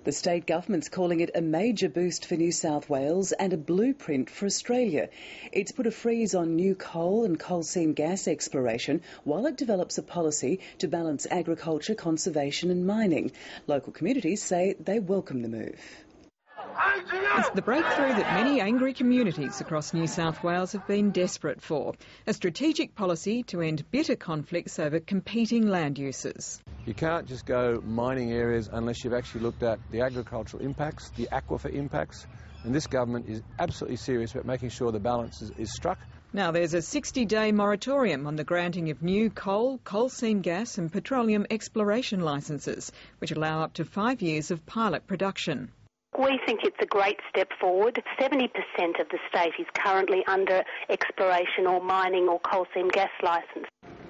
The state government's calling it a major boost for New South Wales and a blueprint for Australia. It's put a freeze on new coal and coal seam gas exploration while it develops a policy to balance agriculture, conservation and mining. Local communities say they welcome the move. It's the breakthrough that many angry communities across New South Wales have been desperate for. A strategic policy to end bitter conflicts over competing land uses. You can't just go mining areas unless you've actually looked at the agricultural impacts, the aquifer impacts, and this government is absolutely serious about making sure the balance is struck. Now there's a 60-day moratorium on the granting of new coal, coal seam gas and petroleum exploration licences, which allow up to 5 years of pilot production. We think it's a great step forward. 70% of the state is currently under exploration or mining or coal seam gas licence.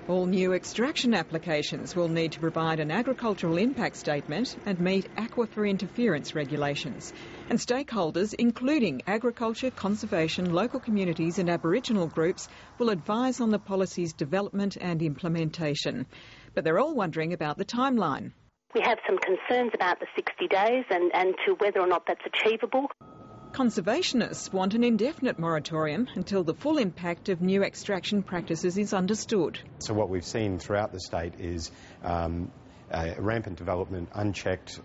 All new extraction applications will need to provide an agricultural impact statement and meet aquifer interference regulations. And stakeholders, including agriculture, conservation, local communities and Aboriginal groups, will advise on the policy's development and implementation. But they're all wondering about the timeline. We have some concerns about the 60 days and to whether or not that's achievable. Conservationists want an indefinite moratorium until the full impact of new extraction practices is understood. So what we've seen throughout the state is rampant development, unchecked,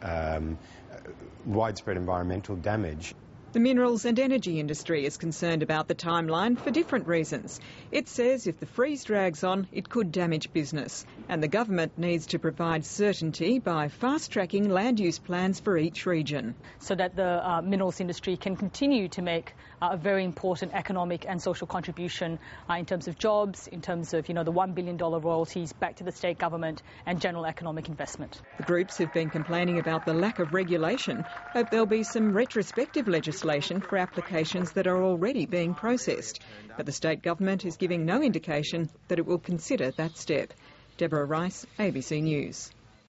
widespread environmental damage. The minerals and energy industry is concerned about the timeline for different reasons. It says if the freeze drags on, it could damage business, and the government needs to provide certainty by fast-tracking land use plans for each region. So that the minerals industry can continue to make a very important economic and social contribution in terms of jobs, in terms of, the $1 billion royalties back to the state government and general economic investment. The groups who've been complaining about the lack of regulation hope there'll be some retrospective legislation for applications that are already being processed. But the state government is giving no indication that it will consider that step. Deborah Rice, ABC News.